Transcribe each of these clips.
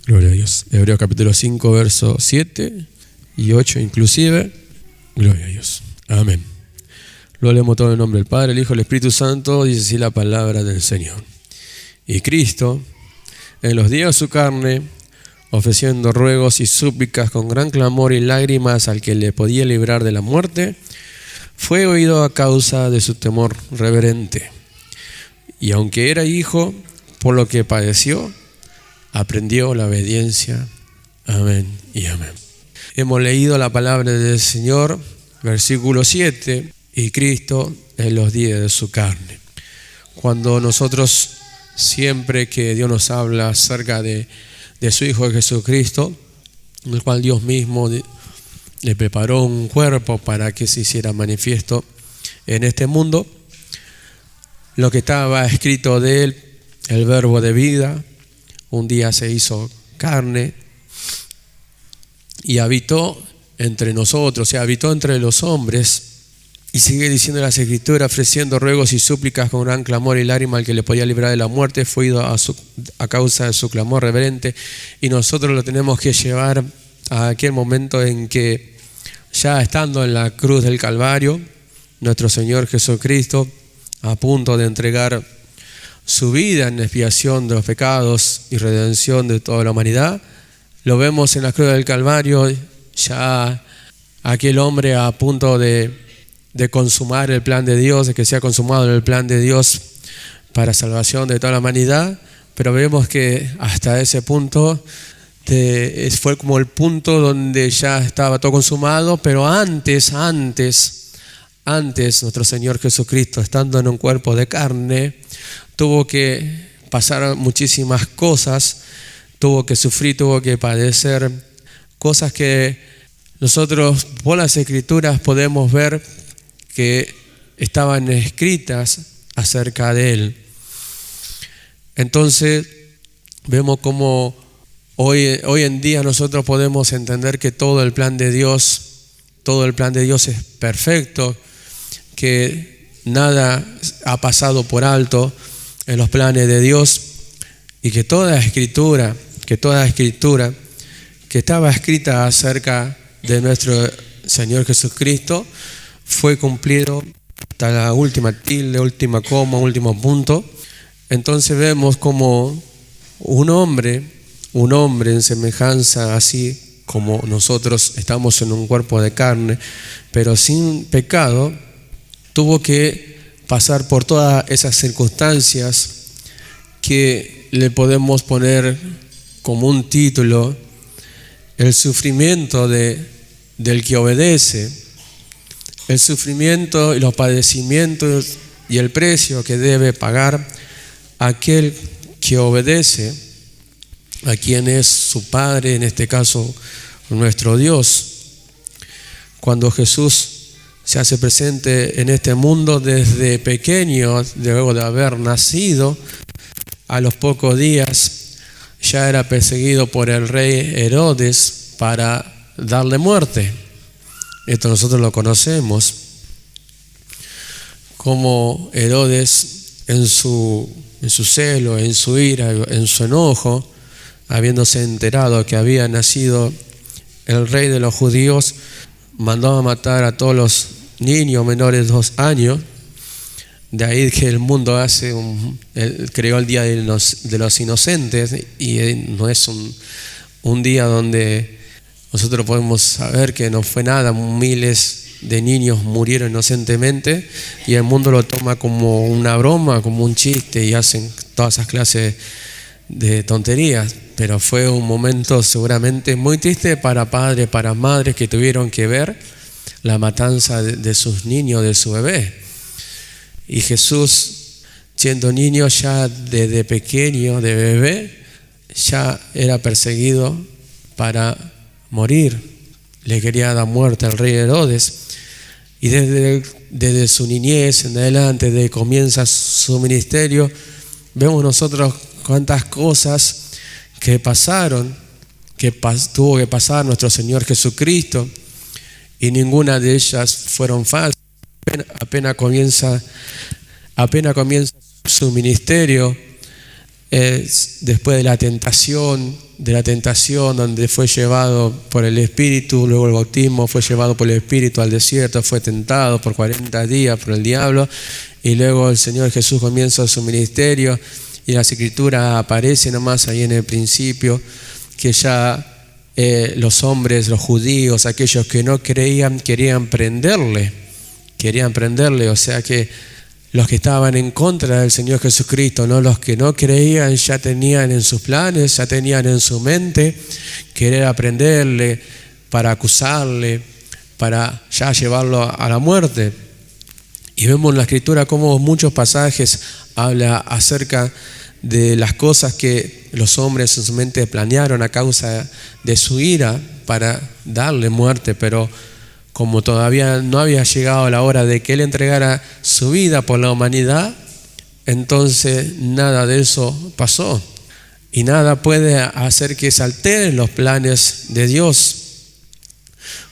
Gloria a Dios. Hebreos capítulo 5, versos 7 y 8 inclusive. Gloria a Dios. Amén. Lo leemos todo en el nombre del Padre, el Hijo y el Espíritu Santo. Dice así la palabra del Señor. Y Cristo, en los días de su carne, ofreciendo ruegos y súplicas con gran clamor y lágrimas al que le podía librar de la muerte, fue oído a causa de su temor reverente. Y aunque era hijo, por lo que padeció, aprendió la obediencia. Amén y amén. Hemos leído la palabra del Señor, versículo 7, y Cristo en los días de su carne. Cuando nosotros, siempre que Dios nos habla acerca de su Hijo Jesucristo, en el cual Dios mismo le preparó un cuerpo para que se hiciera manifiesto en este mundo, lo que estaba escrito de él, el verbo de vida, un día se hizo carne y habitó entre nosotros, habitó entre los hombres. Y sigue diciendo las Escrituras, ofreciendo ruegos y súplicas con gran clamor y lágrima al que le podía librar de la muerte, fue ido a causa de su clamor reverente. Y nosotros lo tenemos que llevar a aquel momento en que, ya estando en la cruz del Calvario, nuestro Señor Jesucristo, a punto de entregar su vida en expiación de los pecados y redención de toda la humanidad, lo vemos en la cruz del Calvario, ya aquel hombre a punto de consumar el plan de Dios, de que sea consumado el plan de Dios para salvación de toda la humanidad, pero vemos que hasta ese punto fue como el punto donde ya estaba todo consumado, pero antes nuestro Señor Jesucristo, estando en un cuerpo de carne, tuvo que pasar muchísimas cosas, tuvo que sufrir, tuvo que padecer cosas que nosotros por las Escrituras podemos ver que estaban escritas acerca de él. Entonces vemos cómo hoy en día nosotros podemos entender que todo el plan de Dios es perfecto, que nada ha pasado por alto en los planes de Dios, y que toda escritura que estaba escrita acerca de nuestro Señor Jesucristo fue cumplido hasta la última tilde, última coma, último punto. Entonces vemos como un hombre en semejanza, así como nosotros estamos en un cuerpo de carne, pero sin pecado, tuvo que pasar por todas esas circunstancias que le podemos poner como un título: el sufrimiento del que obedece, el sufrimiento y los padecimientos y el precio que debe pagar aquel que obedece a quien es su Padre, en este caso nuestro Dios. Cuando Jesús se hace presente en este mundo desde pequeño, luego de haber nacido, a los pocos días ya era perseguido por el rey Herodes para darle muerte. Esto nosotros lo conocemos, como Herodes en su celo, en su ira, en su enojo, habiéndose enterado que había nacido el rey de los judíos, mandó a matar a todos los niños menores de 2 años. De ahí que el mundo creó el Día de los Inocentes, y no es un día donde nosotros podemos saber que no fue nada, miles de niños murieron inocentemente, y el mundo lo toma como una broma, como un chiste, y hacen todas esas clases de tonterías. Pero fue un momento seguramente muy triste para padres, para madres que tuvieron que ver la matanza de sus niños, de su bebé. Y Jesús, siendo niño, ya desde pequeño, de bebé, ya era perseguido para morir. Le quería dar muerte al rey Herodes. Y desde su niñez en adelante, desde que comienza su ministerio, vemos nosotros cuántas cosas que pasaron, tuvo que pasar nuestro Señor Jesucristo, y ninguna de ellas fueron falsas. Apenas comienza su ministerio, después de la tentación de la tentación, donde fue llevado por el Espíritu, luego el bautismo, fue llevado por el Espíritu al desierto, fue tentado por 40 días por el diablo, y luego el Señor Jesús comienza su ministerio, y las Escrituras aparecen nomás ahí en el principio, que ya los hombres, los judíos, aquellos que no creían, querían prenderle, o sea que los que estaban en contra del Señor Jesucristo, ¿no? Los que no creían ya tenían en sus planes, ya tenían en su mente querer aprenderle para acusarle, para ya llevarlo a la muerte. Y vemos en la Escritura cómo muchos pasajes habla acerca de las cosas que los hombres en su mente planearon a causa de su ira para darle muerte, pero como todavía no había llegado la hora de que Él entregara su vida por la humanidad, entonces nada de eso pasó. Y nada puede hacer que se alteren los planes de Dios.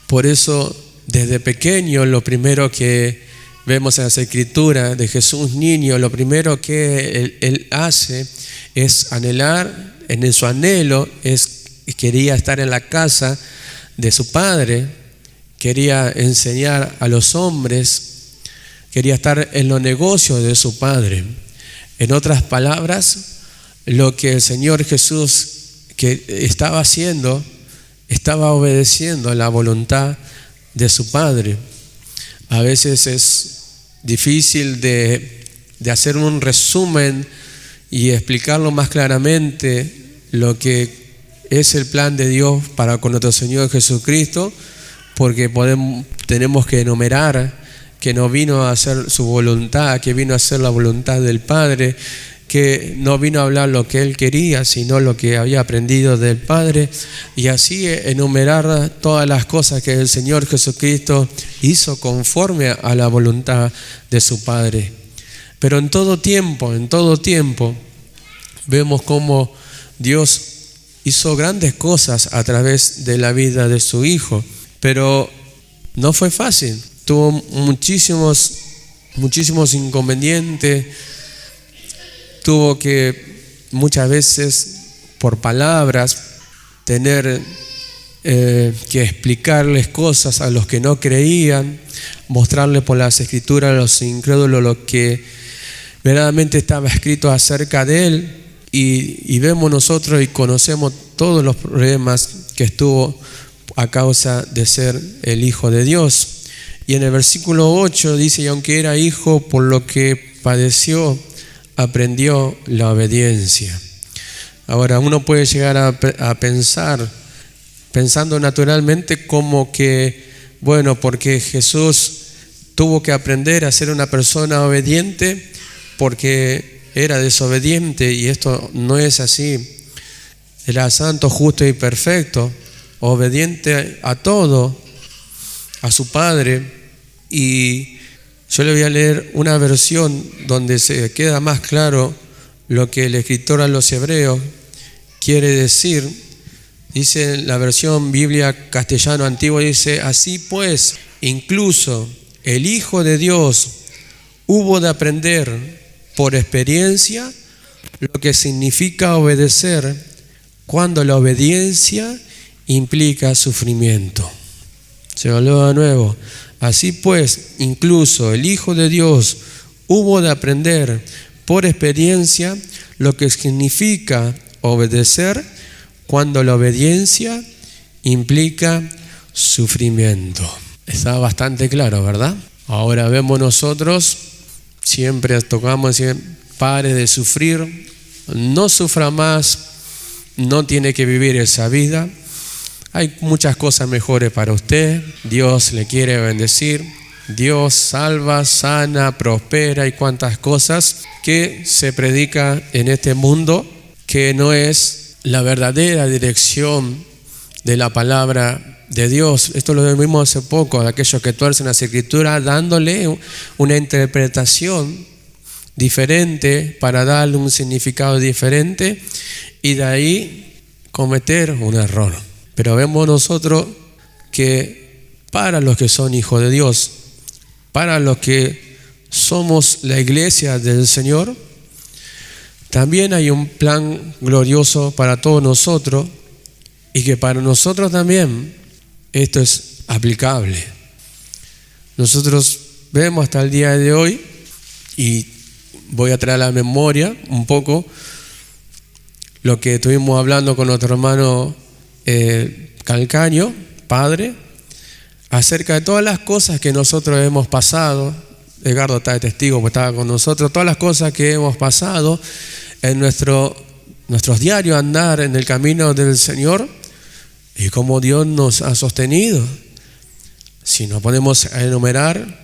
Por eso, desde pequeño, lo primero que vemos en las Escrituras de Jesús niño, lo primero que él hace es anhelar, en su anhelo, quería estar en la casa de su padre, quería enseñar a los hombres, quería estar en los negocios de su padre. En otras palabras, lo que el Señor Jesús que estaba haciendo, estaba obedeciendo a la voluntad de su padre. A veces es difícil de hacer un resumen y explicarlo más claramente lo que es el plan de Dios para con nuestro Señor Jesucristo, porque tenemos que enumerar que no vino a hacer su voluntad, que vino a hacer la voluntad del Padre, que no vino a hablar lo que Él quería, sino lo que había aprendido del Padre, y así enumerar todas las cosas que el Señor Jesucristo hizo conforme a la voluntad de su Padre. Pero en todo tiempo, vemos cómo Dios hizo grandes cosas a través de la vida de su Hijo. Pero no fue fácil, tuvo muchísimos inconvenientes, tuvo que muchas veces por palabras tener que explicarles cosas a los que no creían, mostrarles por las Escrituras a los incrédulos lo que verdaderamente estaba escrito acerca de Él, y vemos nosotros y conocemos todos los problemas que estuvo a causa de ser el Hijo de Dios. Y en el versículo 8 dice: y aunque era hijo, por lo que padeció, aprendió la obediencia. Ahora uno puede llegar a pensando naturalmente como que, bueno, porque Jesús tuvo que aprender a ser una persona obediente porque era desobediente, y esto no es así. Era santo, justo y perfecto, obediente a todo, a su Padre. Y yo le voy a leer una versión donde se queda más claro lo que el escritor a los Hebreos quiere decir. Dice en la versión Biblia castellano antiguo, dice: así pues, incluso el Hijo de Dios hubo de aprender por experiencia lo que significa obedecer, cuando la obediencia implica sufrimiento. Se lo leo de nuevo. Así pues, incluso el Hijo de Dios hubo de aprender por experiencia lo que significa obedecer, cuando la obediencia implica sufrimiento. Está bastante claro, ¿verdad? Ahora vemos nosotros, siempre tocamos, pare de sufrir, no sufra más, no tiene que vivir esa vida. Hay muchas cosas mejores para usted. Dios le quiere bendecir. Dios salva, sana, prospera, y cuantas cosas que se predica en este mundo que no es la verdadera dirección de la palabra de Dios. Esto lo vimos hace poco, de aquellos que tuercen las Escrituras dándole una interpretación diferente para darle un significado diferente, y de ahí cometer un error. Pero vemos nosotros que para los que son hijos de Dios, para los que somos la iglesia del Señor, también hay un plan glorioso para todos nosotros, y que para nosotros también esto es aplicable. Nosotros vemos hasta el día de hoy, y voy a traer a la memoria un poco lo que estuvimos hablando con nuestro hermano Calcaño, padre, acerca de todas las cosas que nosotros hemos pasado. Edgardo está de testigo, pues estaba con nosotros, todas las cosas que hemos pasado en nuestros diarios andar en el camino del Señor, y cómo Dios nos ha sostenido. Si nos ponemos a enumerar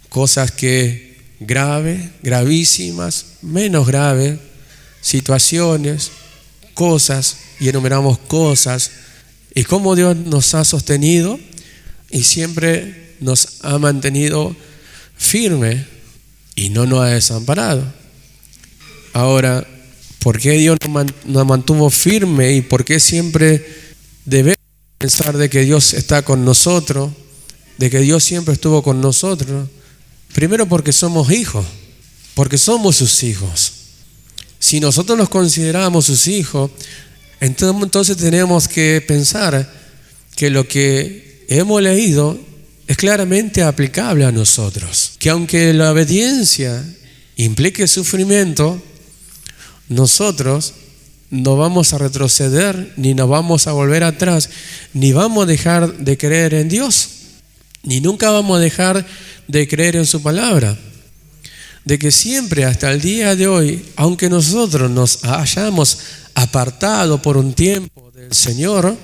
cosas que gravísimas, menos graves, situaciones, cosas, y enumeramos cosas, y cómo Dios nos ha sostenido y siempre nos ha mantenido firme y no nos ha desamparado. Ahora, ¿por qué Dios nos mantuvo firme y por qué siempre debemos pensar de que Dios está con nosotros, de que Dios siempre estuvo con nosotros? Primero, porque somos hijos, porque somos sus hijos. Si nosotros nos consideramos sus hijos, entonces tenemos que pensar que lo que hemos leído es claramente aplicable a nosotros. Que aunque la obediencia implique sufrimiento, nosotros no vamos a retroceder, ni nos vamos a volver atrás, ni vamos a dejar de creer en Dios, ni nunca vamos a dejar de creer en su palabra. De que siempre hasta el día de hoy, aunque nosotros nos hayamos apartado por un tiempo del Señor,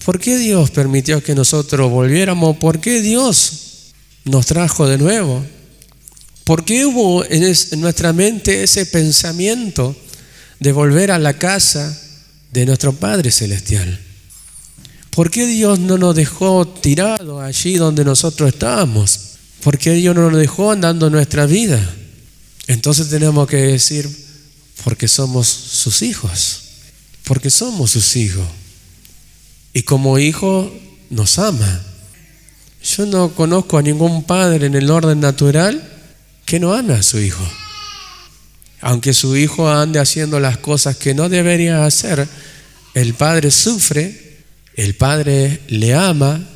¿por qué Dios permitió que nosotros volviéramos? ¿Por qué Dios nos trajo de nuevo? ¿Por qué hubo en nuestra mente ese pensamiento de volver a la casa de nuestro Padre Celestial? ¿Por qué Dios no nos dejó tirados allí donde nosotros estábamos? ¿Por qué Dios no nos dejó andando nuestra vida? Entonces tenemos que decir, porque somos sus hijos, porque somos sus hijos. Y como hijo nos ama. Yo no conozco a ningún padre en el orden natural que no ame a su hijo. Aunque su hijo ande haciendo las cosas que no debería hacer, el padre sufre, el padre le ama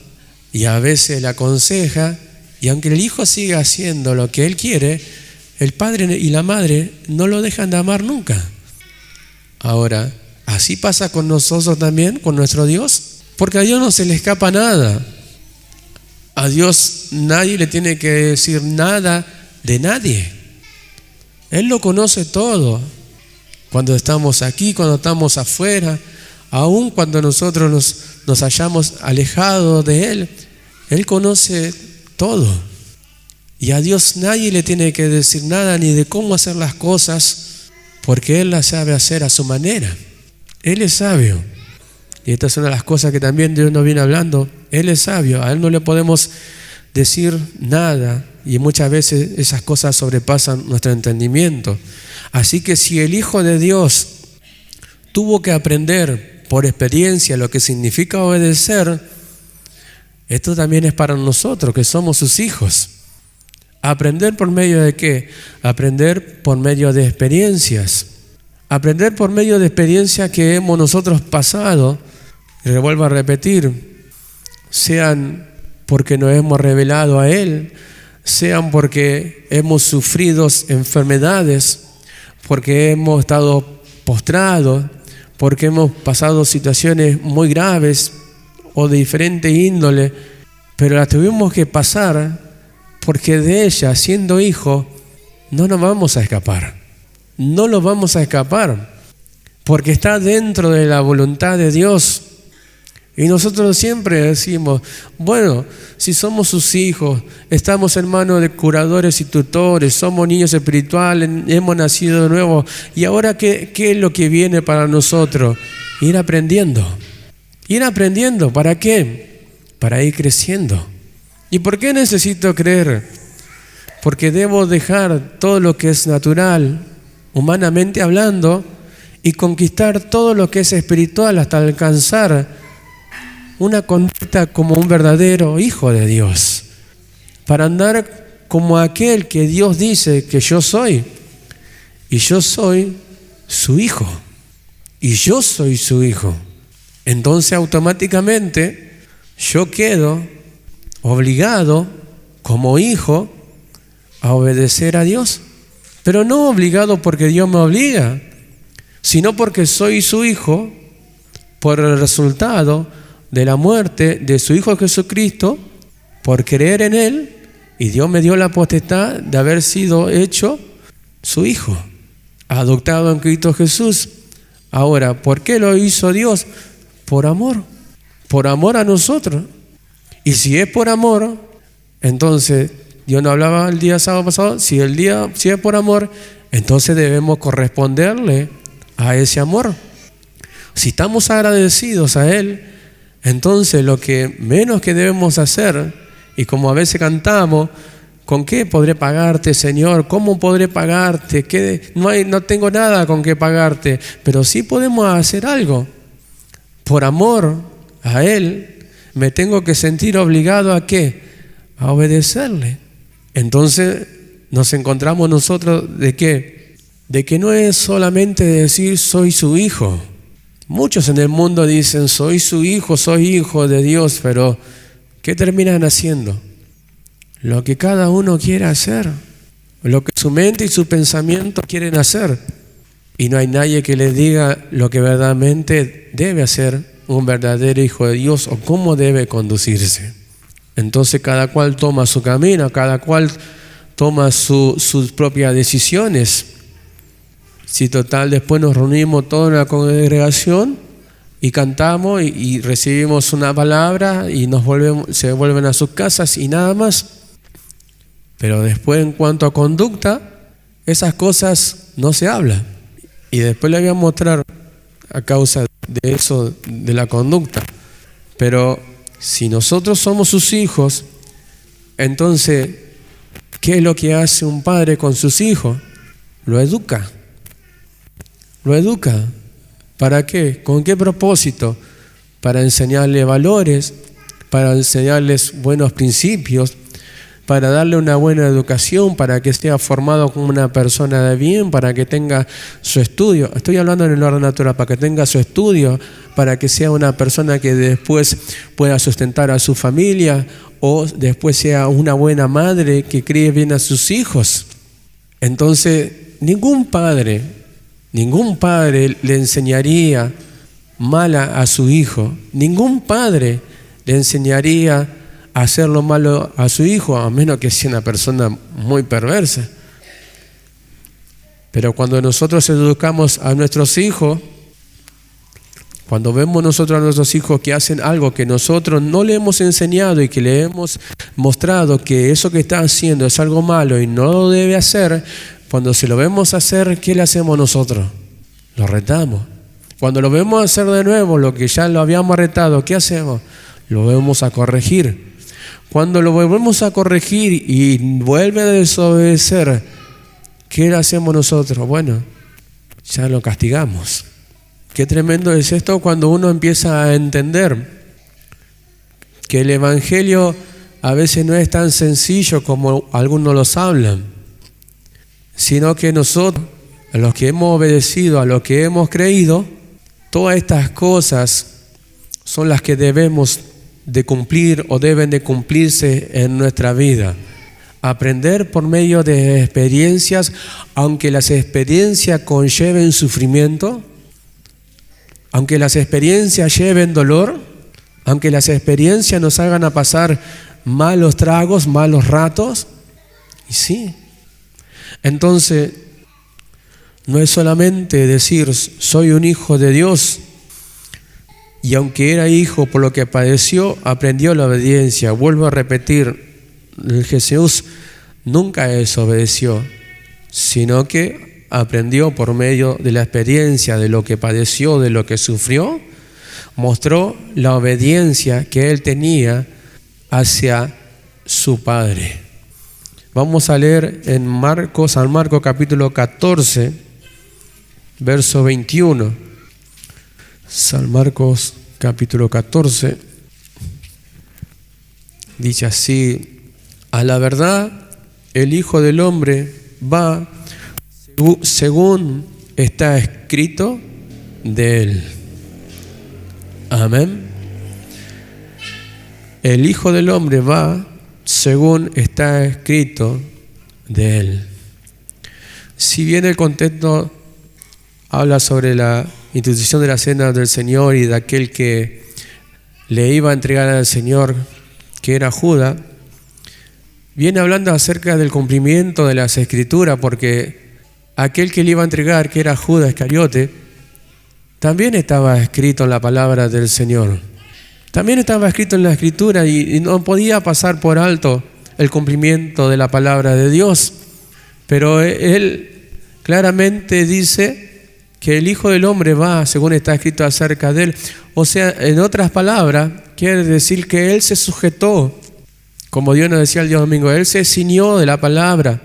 y a veces le aconseja, y aunque el hijo siga haciendo lo que él quiere, el padre y la madre no lo dejan de amar nunca. Ahora, así pasa con nosotros también, con nuestro Dios, porque a Dios no se le escapa nada. A Dios nadie le tiene que decir nada de nadie. Él lo conoce todo. Cuando estamos aquí, cuando estamos afuera, aun cuando nosotros nos hayamos alejado de Él, Él conoce todo. Y a Dios nadie le tiene que decir nada ni de cómo hacer las cosas, porque Él las sabe hacer a su manera. Él es sabio. Y esta es una de las cosas que también Dios nos viene hablando. Él es sabio. A Él no le podemos decir nada. Y muchas veces esas cosas sobrepasan nuestro entendimiento. Así que si el Hijo de Dios tuvo que aprender por experiencia lo que significa obedecer, esto también es para nosotros que somos sus hijos. ¿Aprender por medio de qué? Aprender por medio de experiencias. Aprender por medio de experiencias que hemos nosotros pasado. Y le vuelvo a repetir, sean porque nos hemos revelado a Él, sean porque hemos sufrido enfermedades, porque hemos estado postrados, porque hemos pasado situaciones muy graves o de diferente índole, pero las tuvimos que pasar porque de ella, siendo hijo, no nos vamos a escapar. No lo vamos a escapar, porque está dentro de la voluntad de Dios. Y nosotros siempre decimos, bueno, si somos sus hijos, estamos en manos de curadores y tutores, somos niños espirituales, hemos nacido de nuevo, y ahora ¿qué es lo que viene para nosotros? Ir aprendiendo. Ir aprendiendo, ¿para qué? Para ir creciendo. ¿Y por qué necesito creer? Porque debo dejar todo lo que es natural, humanamente hablando, y conquistar todo lo que es espiritual hasta alcanzar una conducta como un verdadero hijo de Dios, para andar como aquel que Dios dice que yo soy, y yo soy su hijo, y yo soy su hijo. entonces automáticamente yo quedo obligado como hijo a obedecer a Dios. Pero no obligado porque Dios me obliga, sino porque soy su hijo por el resultado de la muerte de su Hijo Jesucristo, por creer en Él, y Dios me dio la potestad de haber sido hecho su hijo, adoptado en Cristo Jesús. Ahora, ¿por qué lo hizo Dios? Por amor a nosotros. Y si es por amor, entonces, Dios nos hablaba el día sábado pasado, si es por amor, entonces debemos corresponderle a ese amor. Si estamos agradecidos a Él, entonces lo que menos que debemos hacer, y como a veces cantamos, ¿con qué podré pagarte, Señor? ¿Cómo podré pagarte? No tengo nada con qué pagarte, pero sí podemos hacer algo. Por amor a Él, me tengo que sentir obligado ¿a qué? A obedecerle. Entonces nos encontramos nosotros ¿de qué? De que no es solamente decir soy su hijo. Muchos en el mundo dicen soy su hijo, soy hijo de Dios, pero ¿qué terminan haciendo? Lo que cada uno quiere hacer, lo que su mente y su pensamiento quieren hacer. Y no hay nadie que les diga lo que verdaderamente debe hacer un verdadero hijo de Dios o cómo debe conducirse. Entonces cada cual toma su camino, cada cual toma sus propias decisiones. Si total después nos reunimos toda una congregación y cantamos y recibimos una palabra y se vuelven a sus casas y nada más. Pero después en cuanto a conducta, esas cosas no se hablan. Y después le voy a mostrar a causa de eso, de la conducta. Pero si nosotros somos sus hijos, entonces, ¿qué es lo que hace un padre con sus hijos? Lo educa. Lo educa. ¿Para qué? ¿Con qué propósito? Para enseñarle valores, para enseñarles buenos principios, para darle una buena educación, para que sea formado como una persona de bien, para que tenga su estudio. Estoy hablando en el orden natural, para que tenga su estudio, para que sea una persona que después pueda sustentar a su familia o después sea una buena madre que críe bien a sus hijos. Entonces, ningún padre le enseñaría mal a su hijo. Ningún padre le enseñaría a hacer lo malo a su hijo, a menos que sea una persona muy perversa. Pero cuando nosotros educamos a nuestros hijos, cuando vemos nosotros a nuestros hijos que hacen algo que nosotros no le hemos enseñado y que le hemos mostrado que eso que está haciendo es algo malo y no lo debe hacer, cuando se lo vemos hacer, ¿qué le hacemos nosotros? Lo retamos. Cuando lo vemos hacer de nuevo, lo que ya lo habíamos retado, ¿qué hacemos? Lo vamos a corregir. Cuando lo volvemos a corregir y vuelve a desobedecer, ¿qué le hacemos nosotros? Bueno, ya lo castigamos. Qué tremendo es esto cuando uno empieza a entender que el Evangelio a veces no es tan sencillo como algunos los hablan, sino que nosotros, a los que hemos obedecido, a los que hemos creído, todas estas cosas son las que debemos de cumplir o deben de cumplirse en nuestra vida. Aprender por medio de experiencias, aunque las experiencias conlleven sufrimiento, aunque las experiencias lleven dolor, aunque las experiencias nos hagan a pasar malos tragos, malos ratos, y sí. Entonces, no es solamente decir soy un hijo de Dios, y aunque era hijo por lo que padeció, aprendió la obediencia. Vuelvo a repetir, Jesús nunca desobedeció, sino que aprendió por medio de la experiencia, de lo que padeció, de lo que sufrió, mostró la obediencia que él tenía hacia su Padre. Vamos a leer en San Marcos capítulo 14, verso 21. San Marcos capítulo 14, dice así: a la verdad, el Hijo del Hombre va según está escrito de él. Amén. El Hijo del Hombre va según está escrito de él. Si bien el contexto habla sobre la institución de la cena del Señor y de aquel que le iba a entregar al Señor, que era Judas, viene hablando acerca del cumplimiento de las Escrituras, porque aquel que le iba a entregar, que era Judas Iscariote, también estaba escrito en la palabra del Señor. También estaba escrito en la Escritura y no podía pasar por alto el cumplimiento de la palabra de Dios. Pero él claramente dice que el Hijo del Hombre va, según está escrito acerca de él. O sea, en otras palabras, quiere decir que él se sujetó, como Dios nos decía el día domingo, él se ciñó de la palabra,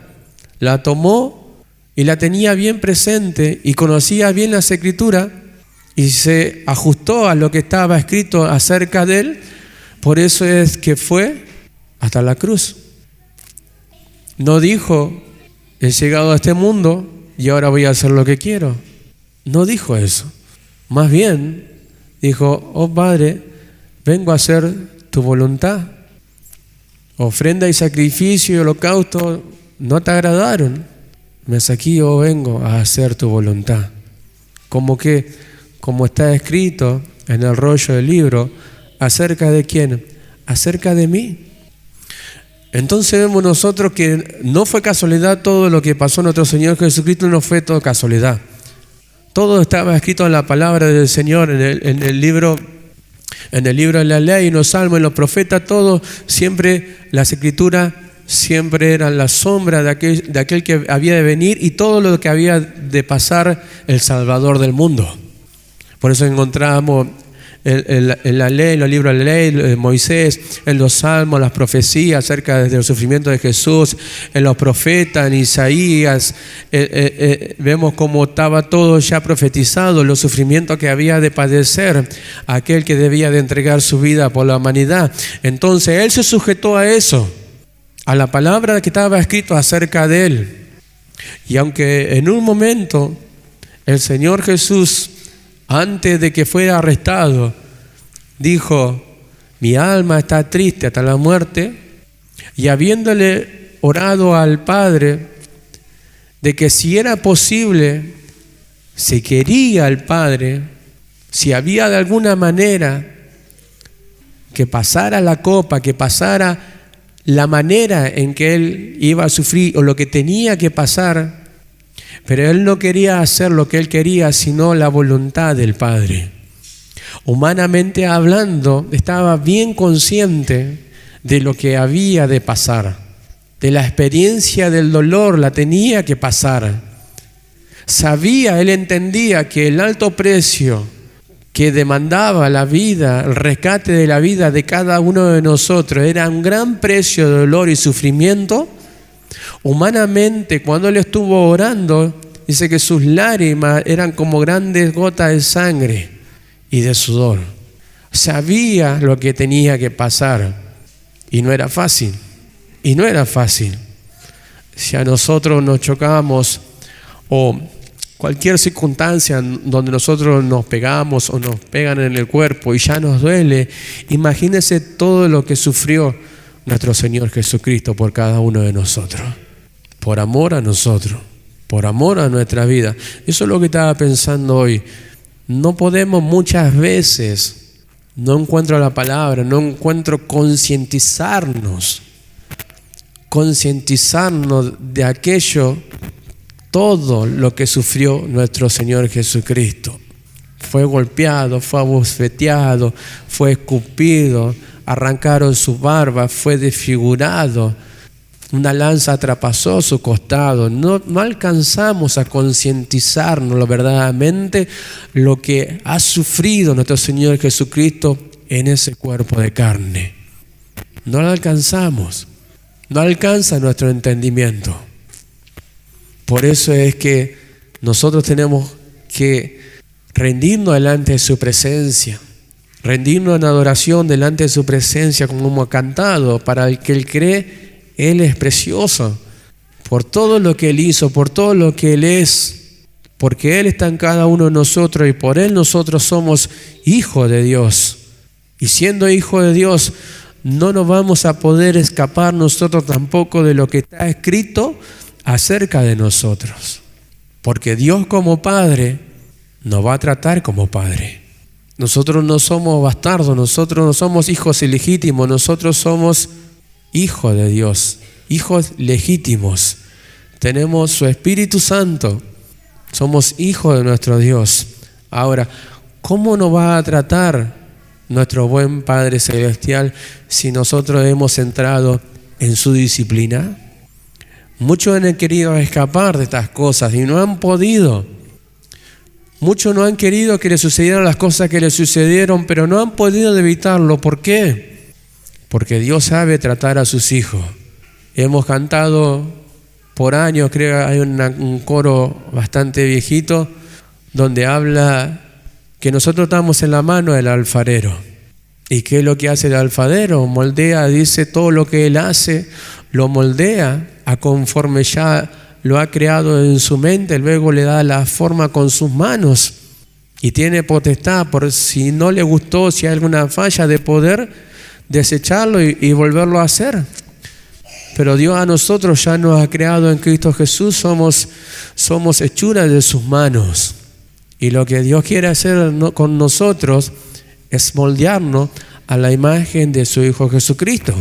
la tomó y la tenía bien presente y conocía bien las Escrituras y se ajustó a lo que estaba escrito acerca de él. Por eso es que fue hasta la cruz. No dijo, he llegado a este mundo y ahora voy a hacer lo que quiero. No dijo eso. Más bien dijo, oh Padre, vengo a hacer tu voluntad. Ofrenda y sacrificio y holocausto no te agradaron. Mas aquí yo vengo a hacer tu voluntad. Como está escrito en el rollo del libro, ¿acerca de quién? Acerca de mí. Entonces vemos nosotros que no fue casualidad todo lo que pasó en nuestro Señor Jesucristo, no fue todo casualidad. Todo estaba escrito en la palabra del Señor, en el libro de la ley, en los salmos, en los profetas, todo, siempre las Escrituras siempre eran la sombra de aquel que había de venir y todo lo que había de pasar el Salvador del mundo. Por eso encontramos en la ley, en los libros de la ley, de Moisés, en los salmos, las profecías acerca del sufrimiento de Jesús, en los profetas, en Isaías, vemos cómo estaba todo ya profetizado, los sufrimientos que había de padecer aquel que debía de entregar su vida por la humanidad. Entonces él se sujetó a eso, a la palabra que estaba escrito acerca de él. Y aunque en un momento el Señor Jesús, antes de que fuera arrestado, dijo, mi alma está triste hasta la muerte, y habiéndole orado al Padre de que si era posible, si quería el Padre, si había de alguna manera que pasara la copa, que pasara la manera en que él iba a sufrir o lo que tenía que pasar, pero él no quería hacer lo que él quería, sino la voluntad del Padre. Humanamente hablando, estaba bien consciente de lo que había de pasar, de la experiencia del dolor, la tenía que pasar. Sabía, él entendía que el alto precio que demandaba la vida, el rescate de la vida de cada uno de nosotros, era un gran precio de dolor y sufrimiento. Humanamente, cuando él estuvo orando, dice que sus lágrimas eran como grandes gotas de sangre y de sudor. Sabía lo que tenía que pasar y no era fácil. Y no era fácil. Si a nosotros nos chocamos o cualquier circunstancia donde nosotros nos pegamos o nos pegan en el cuerpo y ya nos duele, imagínese todo lo que sufrió nuestro Señor Jesucristo por cada uno de nosotros. Por amor a nosotros, por amor a nuestra vida. Eso es lo que estaba pensando hoy. No podemos muchas veces, no encuentro la palabra, no encuentro concientizarnos de aquello, todo lo que sufrió nuestro Señor Jesucristo. Fue golpeado, fue abofeteado, fue escupido, arrancaron su barba, fue desfigurado. Una lanza traspasó su costado. No alcanzamos a concientizarnos verdaderamente lo que ha sufrido nuestro Señor Jesucristo en ese cuerpo de carne. No lo alcanzamos. No alcanza nuestro entendimiento. Por eso es que nosotros tenemos que rendirnos delante de su presencia, rendirnos en adoración delante de su presencia, como hemos cantado. Para el que él cree, él es precioso por todo lo que él hizo, por todo lo que él es. porque Él está en cada uno de nosotros y por Él nosotros somos hijos de Dios. Y siendo hijos de Dios, no nos vamos a poder escapar nosotros tampoco de lo que está escrito acerca de nosotros. Porque Dios como Padre nos va a tratar como Padre. Nosotros no somos bastardos, nosotros no somos hijos ilegítimos, nosotros somos hijos de Dios, hijos legítimos. Tenemos su Espíritu Santo, somos hijos de nuestro Dios. Ahora, ¿cómo nos va a tratar nuestro buen Padre Celestial si nosotros hemos entrado en su disciplina? Muchos han querido escapar de estas cosas y no han podido. Muchos no han querido que les sucedieran las cosas que les sucedieron, pero no han podido evitarlo. ¿Por qué? Porque Dios sabe tratar a sus hijos. Hemos cantado por años, creo que hay un coro bastante viejito, donde habla que nosotros estamos en la mano del alfarero. ¿Y qué es lo que hace el alfarero? Moldea, dice, todo lo que él hace, lo moldea a conforme ya lo ha creado en su mente, luego le da la forma con sus manos y tiene potestad, por si no le gustó, si hay alguna falla, de poder desecharlo y volverlo a hacer. Pero Dios a nosotros ya nos ha creado en Cristo Jesús, somos hechuras de sus manos. Y lo que Dios quiere hacer con nosotros es moldearnos a la imagen de su Hijo Jesucristo.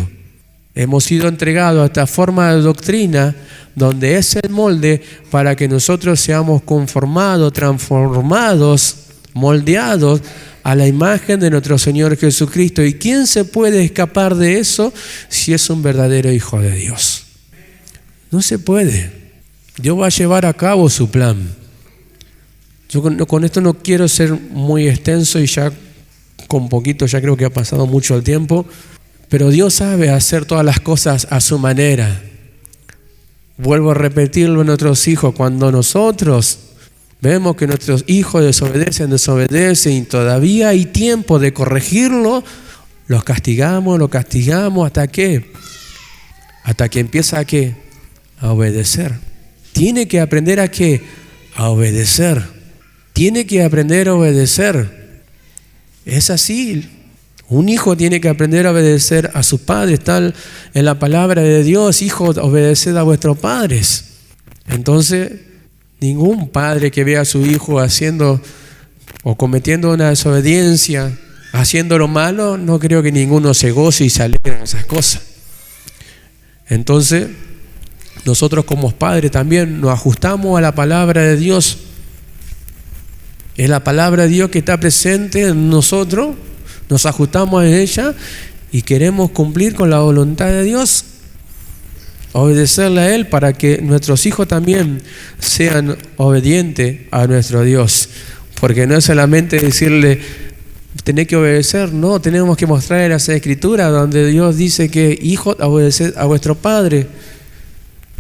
Hemos sido entregados a esta forma de doctrina donde es el molde para que nosotros seamos conformados, transformados, moldeados a la imagen de nuestro Señor Jesucristo. ¿Y quién se puede escapar de eso si es un verdadero hijo de Dios? No se puede. Dios va a llevar a cabo su plan. Yo con esto no quiero ser muy extenso y ya con poquito ya creo que ha pasado mucho el tiempo, pero Dios sabe hacer todas las cosas a su manera. Vuelvo a repetirlo en nuestros hijos, cuando nosotros vemos que nuestros hijos desobedecen y todavía hay tiempo de corregirlo, los castigamos, ¿hasta qué? Hasta que empieza ¿a qué? A obedecer. Tiene que aprender ¿a qué? A obedecer. Tiene que aprender a obedecer. Es así. Un hijo tiene que aprender a obedecer a sus padres. Está en la palabra de Dios: hijos, obedeced a vuestros padres. Entonces, ningún padre que vea a su hijo haciendo o cometiendo una desobediencia, haciendo lo malo, no creo que ninguno se goce y se alegra de esas cosas. Entonces, nosotros como padres también nos ajustamos a la palabra de Dios. Es la palabra de Dios que está presente en nosotros. Nos ajustamos a ella y queremos cumplir con la voluntad de Dios, obedecerle a Él para que nuestros hijos también sean obedientes a nuestro Dios. Porque no es solamente decirle, tenés que obedecer, no, tenemos que mostrar las Escrituras donde Dios dice que hijos, obedeced a vuestro Padre.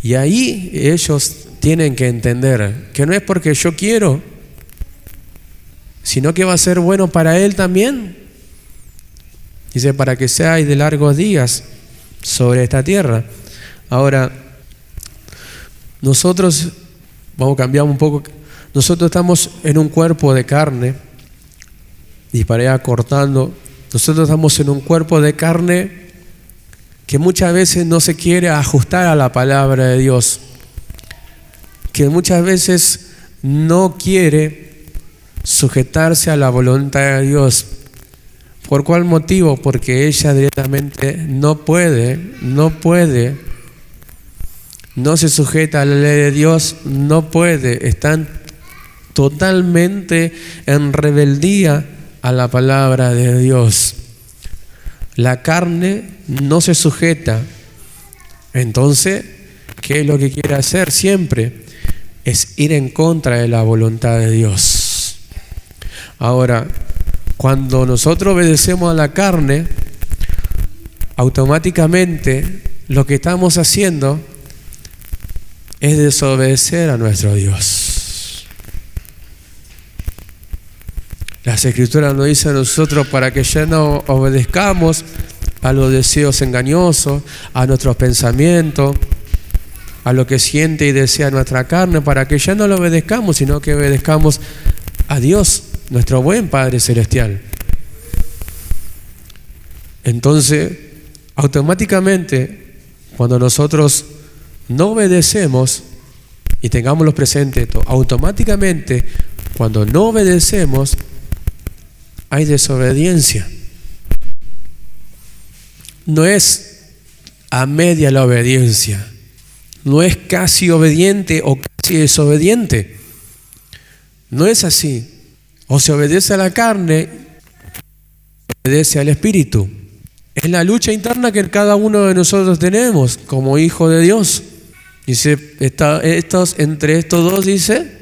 Y ahí ellos tienen que entender que no es porque yo quiero, sino que va a ser bueno para Él también. Dice, para que seáis de largos días sobre esta tierra. Ahora, nosotros, vamos a cambiar un poco, nosotros estamos en un cuerpo de carne, y para ir acortando, nosotros estamos en un cuerpo de carne que muchas veces no se quiere ajustar a la palabra de Dios, que muchas veces no quiere sujetarse a la voluntad de Dios. ¿Por cuál motivo? Porque ella directamente no se sujeta a la ley de Dios, no puede, están totalmente en rebeldía a la palabra de Dios. La carne no se sujeta. Entonces, ¿qué es lo que quiere hacer siempre? Es ir en contra de la voluntad de Dios. Ahora, cuando nosotros obedecemos a la carne, automáticamente lo que estamos haciendo es desobedecer a nuestro Dios. Las Escrituras nos dicen a nosotros para que ya no obedezcamos a los deseos engañosos, a nuestros pensamientos, a lo que siente y desea nuestra carne, para que ya no lo obedezcamos, sino que obedezcamos a Dios, nuestro buen Padre Celestial. Entonces, automáticamente, cuando nosotros no obedecemos, y tengámoslo presente esto, automáticamente, cuando no obedecemos, hay desobediencia. No es a media la obediencia, no es casi obediente o casi desobediente. No es así. O se obedece a la carne, o se obedece al Espíritu. Es la lucha interna que cada uno de nosotros tenemos como hijo de Dios. Dice, entre estos dos, dice,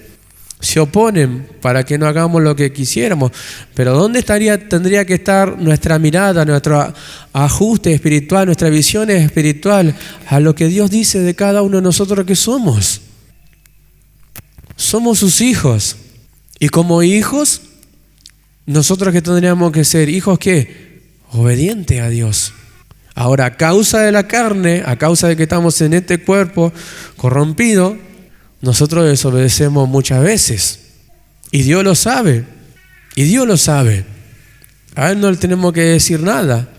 se oponen para que no hagamos lo que quisiéramos. Pero ¿dónde tendría que estar nuestra mirada, nuestro ajuste espiritual, nuestra visión espiritual a lo que Dios dice de cada uno de nosotros que somos? Somos sus hijos. Y como hijos, nosotros que tendríamos que ser hijos ¿qué? Obedientes a Dios. Ahora, a causa de la carne, a causa de que estamos en este cuerpo corrompido, nosotros desobedecemos muchas veces. Y Dios lo sabe. Y Dios lo sabe. A Él no le tenemos que decir nada.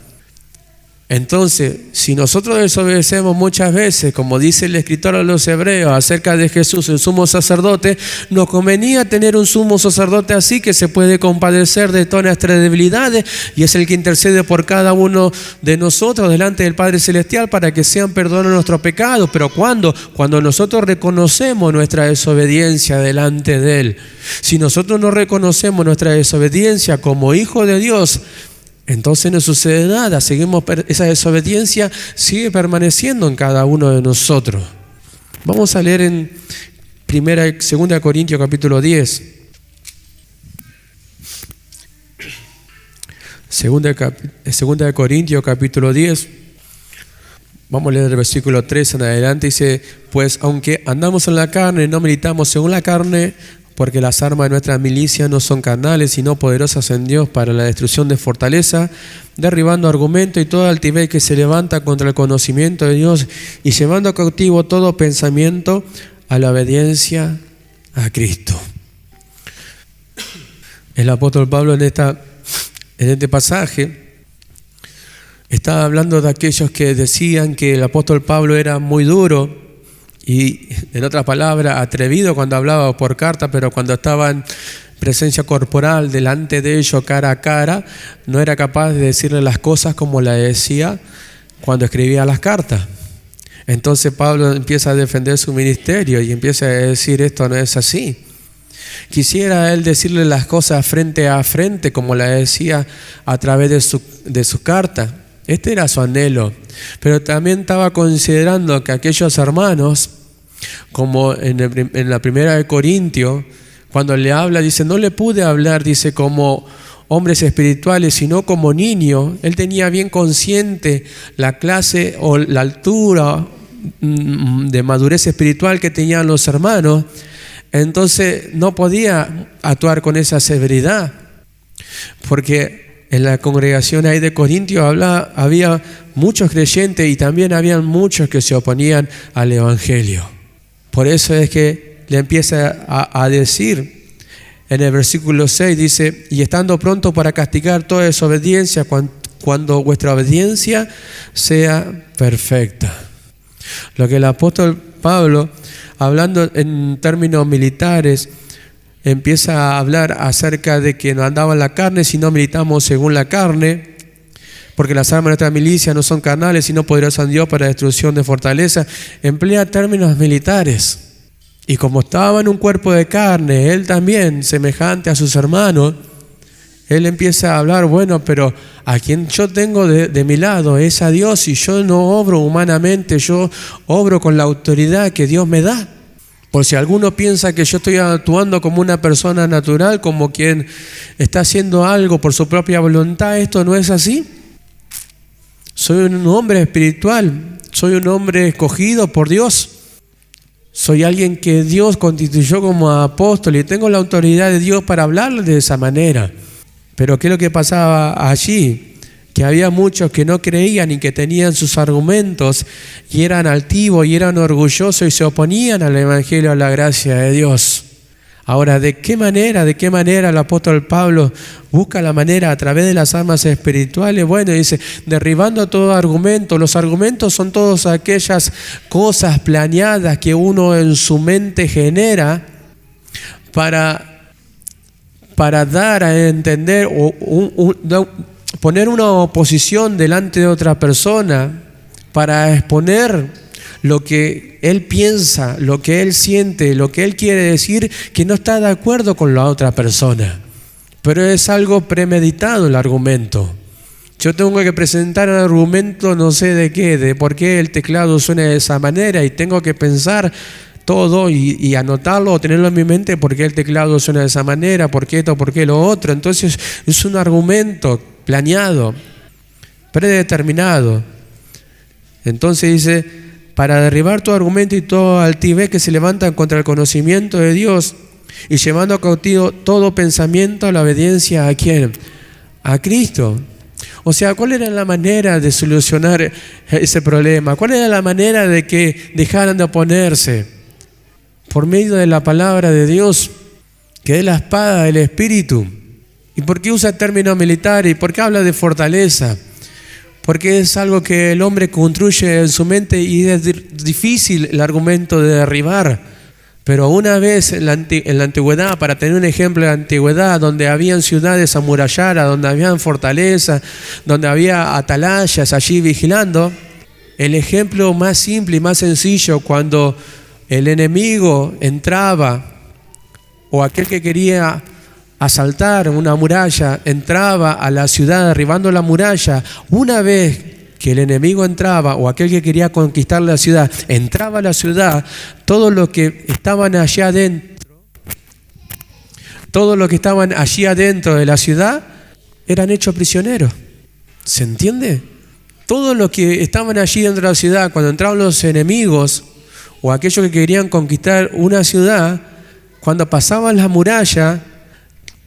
Entonces, si nosotros desobedecemos muchas veces, como dice el escritor a los Hebreos acerca de Jesús, el sumo sacerdote, nos convenía tener un sumo sacerdote así que se puede compadecer de todas nuestras debilidades y es el que intercede por cada uno de nosotros delante del Padre Celestial para que sean perdonados nuestros pecados. Pero cuando nosotros reconocemos nuestra desobediencia delante de Él, si nosotros no reconocemos nuestra desobediencia como hijos de Dios, entonces no sucede nada, esa desobediencia sigue permaneciendo en cada uno de nosotros. Vamos a leer en 2 Corintios capítulo 10. 2 Corintios capítulo 10. Vamos a leer el versículo 3 en adelante. Dice, pues aunque andamos en la carne, no militamos según la carne, porque las armas de nuestra milicia no son carnales, sino poderosas en Dios para la destrucción de fortaleza, derribando argumentos y toda altivez que se levanta contra el conocimiento de Dios y llevando cautivo todo pensamiento a la obediencia a Cristo. El apóstol Pablo en este pasaje estaba hablando de aquellos que decían que el apóstol Pablo era muy duro y, en otras palabras, atrevido cuando hablaba por carta, pero cuando estaba en presencia corporal delante de ellos cara a cara, no era capaz de decirle las cosas como las decía cuando escribía las cartas. Entonces Pablo empieza a defender su ministerio y empieza a decir, esto no es así. Quisiera él decirle las cosas frente a frente como las decía a través de su carta. Este era su anhelo, pero también estaba considerando que aquellos hermanos, como en la primera de Corintios, cuando le habla, dice, no le pude hablar, dice, como hombres espirituales, sino como niños. Él tenía bien consciente la clase o la altura de madurez espiritual que tenían los hermanos, entonces no podía actuar con esa severidad, porque en la congregación ahí de Corintios había muchos creyentes y también habían muchos que se oponían al Evangelio. Por eso es que le empieza a decir en el versículo 6, dice, y estando pronto para castigar toda desobediencia cuando vuestra obediencia sea perfecta. Lo que el apóstol Pablo, hablando en términos militares, empieza a hablar acerca de que no andaba en la carne, sino militamos según la carne, porque las armas de nuestra milicia no son carnales, sino poderosas en Dios para destrucción de fortaleza. Emplea términos militares. Y como estaba en un cuerpo de carne, él también, semejante a sus hermanos, él empieza a hablar, bueno, pero a quien yo tengo de mi lado es a Dios, y yo no obro humanamente, yo obro con la autoridad que Dios me da. Por si alguno piensa que yo estoy actuando como una persona natural, como quien está haciendo algo por su propia voluntad, esto no es así. Soy un hombre espiritual, soy un hombre escogido por Dios. Soy alguien que Dios constituyó como apóstol y tengo la autoridad de Dios para hablarle de esa manera. Pero ¿qué es lo que pasaba allí? que había muchos que no creían y que tenían sus argumentos y eran altivos y eran orgullosos y se oponían al Evangelio, a la gracia de Dios. Ahora, ¿de qué manera el apóstol Pablo busca la manera a través de las armas espirituales? Bueno, dice, derribando todo argumento. Los argumentos son todas aquellas cosas planeadas que uno en su mente genera para dar a entender o poner una oposición delante de otra persona, para exponer lo que él piensa, lo que él siente, lo que él quiere decir, que no está de acuerdo con la otra persona. Pero es algo premeditado el argumento. Yo tengo que presentar un argumento no sé de qué, de por qué el teclado suena de esa manera, y tengo que pensar todo y anotarlo o tenerlo en mi mente, por qué el teclado suena de esa manera, por qué esto, por qué lo otro. Entonces es un argumento planeado, predeterminado. Entonces dice, para derribar todo argumento y toda altivez que se levantan contra el conocimiento de Dios, y llevando cautivo todo pensamiento a la obediencia ¿a quién? A Cristo. O sea, ¿cuál era la manera de solucionar ese problema? ¿Cuál era la manera de que dejaran de oponerse? Por medio de la palabra de Dios, que es la espada del Espíritu. ¿Y por qué usa términos militares? ¿Y por qué habla de fortaleza? Porque es algo que el hombre construye en su mente y es difícil el argumento de derribar. Pero una vez en la antigüedad, para tener un ejemplo de la antigüedad, donde habían ciudades amuralladas, donde habían fortalezas, donde había atalayas allí vigilando, el ejemplo más simple y más sencillo, cuando el enemigo entraba, o aquel que quería asaltar una muralla, entraba a la ciudad derribando la muralla. Una vez que el enemigo entraba, o aquel que quería conquistar la ciudad, entraba a la ciudad, todos los que estaban allí adentro de la ciudad eran hechos prisioneros. ¿Se entiende? Todos los que estaban allí dentro de la ciudad, cuando entraban los enemigos o aquellos que querían conquistar una ciudad, cuando pasaban la muralla,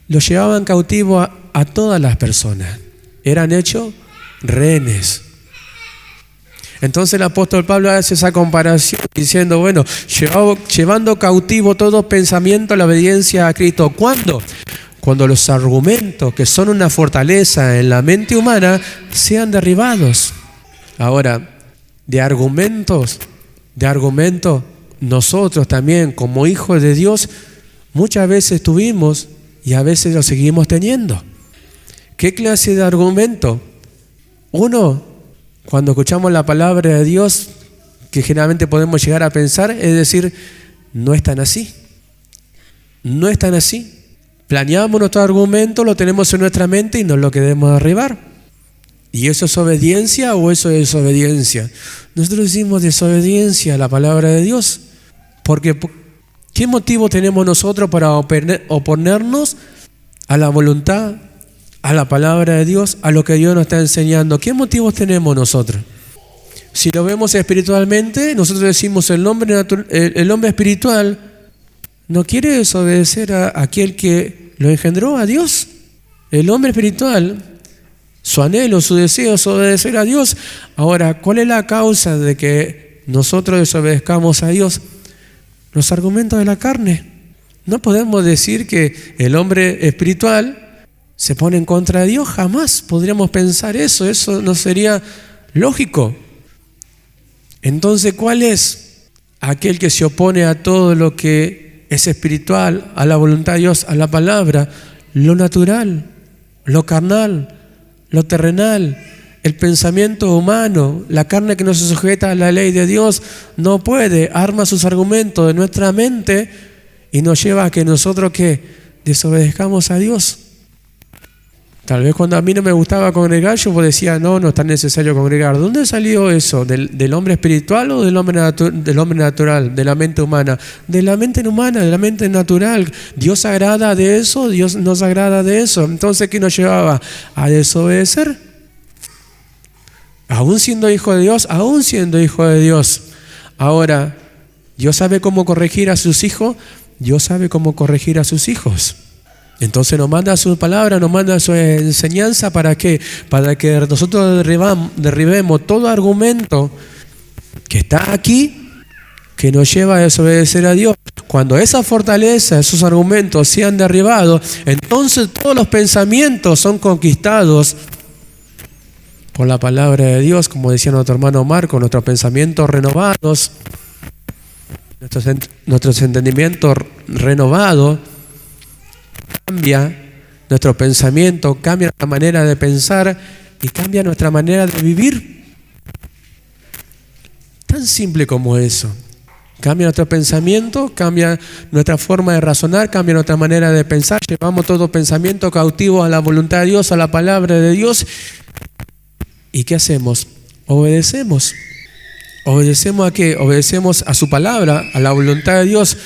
los llevaban cautivos a todas las personas. Eran hechos rehenes. Entonces el apóstol Pablo hace esa comparación diciendo, bueno, llevando cautivo todo pensamiento a la obediencia a Cristo. ¿Cuándo? Cuando los argumentos que son una fortaleza en la mente humana sean derribados. Ahora, de argumentos, nosotros también como hijos de Dios muchas veces tuvimos y a veces lo seguimos teniendo. ¿Qué clase de argumento? Uno, cuando escuchamos la palabra de Dios, que generalmente podemos llegar a pensar, es decir, no es tan así. No es tan así. Planeamos nuestro argumento, lo tenemos en nuestra mente y nos lo queremos derribar. ¿Y eso es obediencia o eso es desobediencia? Nosotros decimos desobediencia a la palabra de Dios. Porque ¿qué motivo tenemos nosotros para oponernos a la voluntad, a la palabra de Dios, a lo que Dios nos está enseñando? ¿Qué motivos tenemos nosotros? Si lo vemos espiritualmente, nosotros decimos el hombre espiritual no quiere desobedecer a aquel que lo engendró, a Dios. El hombre espiritual, su anhelo, su deseo es obedecer a Dios. Ahora, ¿cuál es la causa de que nosotros desobedezcamos a Dios? Los argumentos de la carne. No podemos decir que el hombre espiritual se pone en contra de Dios. Jamás podríamos pensar eso. Eso no sería lógico. Entonces, ¿cuál es aquel que se opone a todo lo que es espiritual, a la voluntad de Dios, a la palabra? Lo natural, lo carnal, lo terrenal, el pensamiento humano, la carne que no se sujeta a la ley de Dios, no puede, arma sus argumentos de nuestra mente y nos lleva a que nosotros que desobedezcamos a Dios. Tal vez cuando a mí no me gustaba congregar, yo decía, no es tan necesario congregar. ¿Dónde salió eso? ¿Del hombre espiritual o del hombre natural, de la mente humana? De la mente humana, de la mente natural. ¿Dios agrada de eso? ¿Dios nos agrada de eso? Entonces, ¿qué nos llevaba? A desobedecer. Aún siendo hijo de Dios. Ahora, ¿Dios sabe cómo corregir a sus hijos? Dios sabe cómo corregir a sus hijos. Entonces nos manda su palabra, nos manda su enseñanza. ¿Para qué? Para que nosotros derribemos todo argumento que está aquí, que nos lleva a desobedecer a Dios. Cuando esa fortaleza, esos argumentos sean derribados, entonces todos los pensamientos son conquistados por la palabra de Dios, como decía nuestro hermano Marco, nuestros pensamientos renovados, nuestros entendimientos renovados, cambia nuestro pensamiento, cambia nuestra manera de pensar y cambia nuestra manera de vivir. Tan simple como eso. Cambia nuestro pensamiento, cambia nuestra forma de razonar, cambia nuestra manera de pensar. Llevamos todo pensamiento cautivo a la voluntad de Dios, a la palabra de Dios. ¿Y qué hacemos? Obedecemos. ¿Obedecemos a qué? Obedecemos a su palabra, a la voluntad de Dios.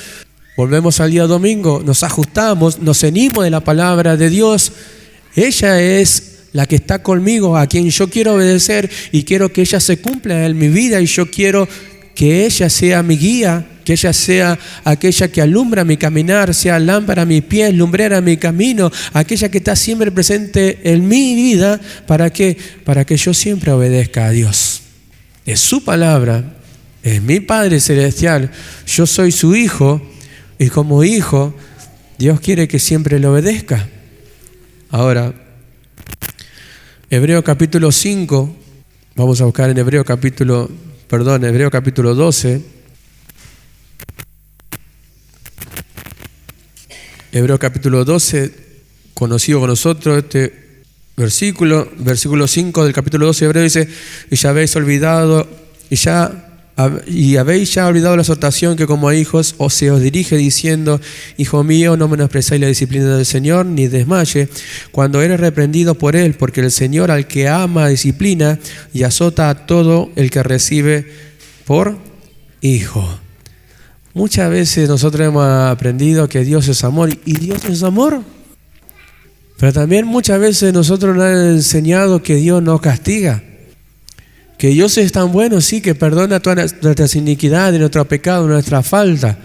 Volvemos al día domingo, nos ajustamos, nos ceñimos de la palabra de Dios. Ella es la que está conmigo, a quien yo quiero obedecer y quiero que ella se cumpla en mi vida, y yo quiero que ella sea mi guía, que ella sea aquella que alumbra mi caminar, sea lámpara a mis pies, lumbrera a mi camino, aquella que está siempre presente en mi vida. ¿Para qué? Para que yo siempre obedezca a Dios. Es su palabra, es mi Padre Celestial, yo soy su hijo, y como hijo, Dios quiere que siempre le obedezca. Ahora, Hebreo capítulo 5, vamos a buscar en Hebreo capítulo 12. Hebreo capítulo 12, conocido con nosotros este versículo 5 del capítulo 12 de Hebreo dice: y ya habéis olvidado, habéis ya olvidado la exhortación que como a hijos se os dirige, diciendo: hijo mío, no menosprezáis la disciplina del Señor, ni desmaye cuando eres reprendido por Él, porque el Señor al que ama disciplina y azota a todo el que recibe por hijo. Muchas veces nosotros hemos aprendido que Dios es amor, y Dios es amor. Pero también muchas veces nosotros nos han enseñado que Dios no castiga. Que Dios es tan bueno, sí, que perdona todas nuestras iniquidades, nuestro pecado, nuestra falta.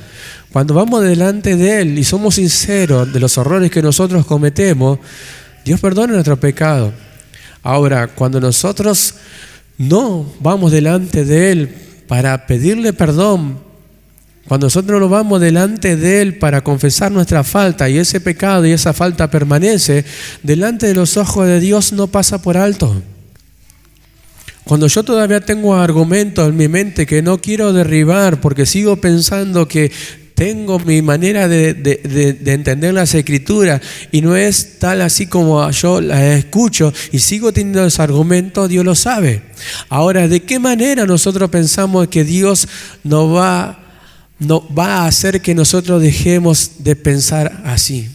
Cuando vamos delante de Él y somos sinceros de los errores que nosotros cometemos, Dios perdona nuestro pecado. Ahora, cuando nosotros no vamos delante de Él para pedirle perdón, cuando nosotros no vamos delante de Él para confesar nuestra falta, y ese pecado y esa falta permanece, delante de los ojos de Dios no pasa por alto. Cuando yo todavía tengo argumentos en mi mente que no quiero derribar porque sigo pensando que tengo mi manera de entender las Escrituras y no es tal así como yo las escucho, y sigo teniendo ese argumento, Dios lo sabe. Ahora, ¿de qué manera nosotros pensamos que Dios no va a hacer que nosotros dejemos de pensar así?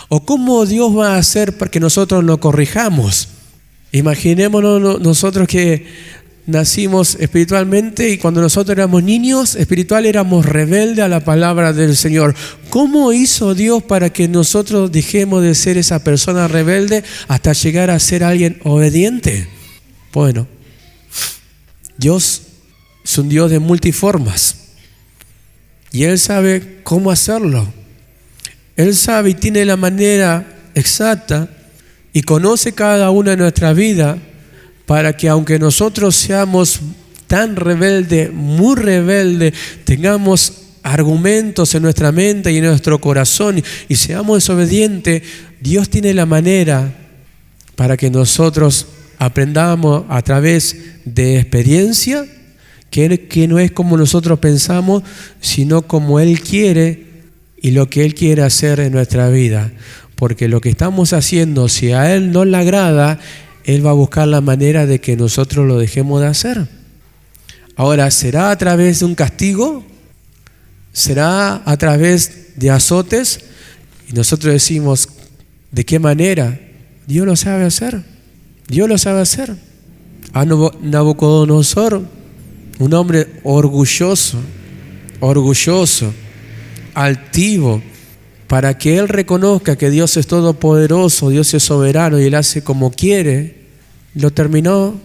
¿O cómo Dios va a hacer para que nosotros lo corrijamos? Imaginémonos nosotros que nacimos espiritualmente, y cuando nosotros éramos niños espirituales éramos rebeldes a la palabra del Señor. ¿Cómo hizo Dios para que nosotros dejemos de ser esa persona rebelde hasta llegar a ser alguien obediente? Bueno, Dios es un Dios de multiformas y Él sabe cómo hacerlo. Él sabe y tiene la manera exacta y conoce cada una de nuestra vida, para que aunque nosotros seamos tan rebeldes, muy rebeldes, tengamos argumentos en nuestra mente y en nuestro corazón y seamos desobedientes, Dios tiene la manera para que nosotros aprendamos a través de experiencia que no es como nosotros pensamos, sino como Él quiere y lo que Él quiere hacer en nuestra vida. Porque lo que estamos haciendo, si a Él no le agrada, Él va a buscar la manera de que nosotros lo dejemos de hacer. Ahora, ¿será a través de un castigo? ¿Será a través de azotes? Y nosotros decimos, ¿de qué manera? Dios lo sabe hacer. Dios lo sabe hacer. A Nabucodonosor, un hombre orgulloso, altivo, para que él reconozca que Dios es todopoderoso, Dios es soberano y Él hace como quiere, lo terminó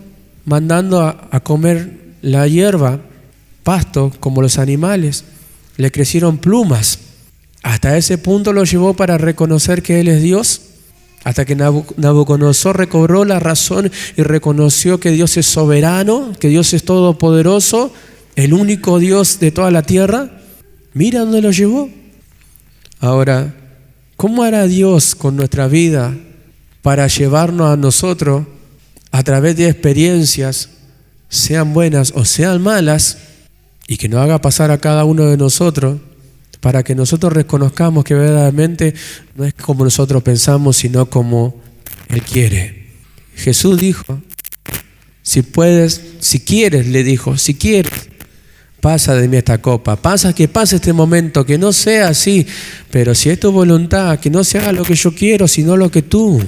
mandando a comer la hierba, pasto, como los animales. Le crecieron plumas. Hasta ese punto lo llevó para reconocer que Él es Dios, hasta que Nabucodonosor recobró la razón y reconoció que Dios es soberano, que Dios es todopoderoso, el único Dios de toda la tierra. Mira dónde lo llevó. Ahora, ¿cómo hará Dios con nuestra vida para llevarnos a nosotros a través de experiencias, sean buenas o sean malas, y que nos haga pasar a cada uno de nosotros, para que nosotros reconozcamos que verdaderamente no es como nosotros pensamos, sino como Él quiere? Jesús dijo, si puedes, si quieres, le dijo, si quieres, pasa de mí esta copa, que pase este momento, que no sea así, pero si es tu voluntad, que no se haga lo que yo quiero, sino lo que tú.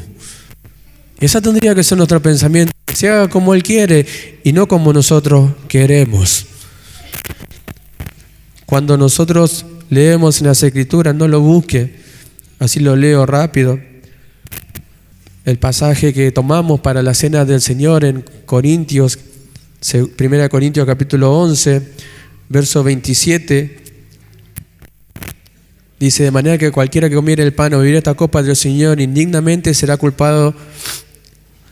Esa tendría que ser nuestro pensamiento, que se haga como Él quiere y no como nosotros queremos. Cuando nosotros leemos en las Escrituras, no lo busque, así lo leo rápido. El pasaje que tomamos para la cena del Señor en Corintios, 1 Corintios capítulo 11, verso 27, dice: de manera que cualquiera que comiere el pan o bebiere esta copa del Señor indignamente será culpado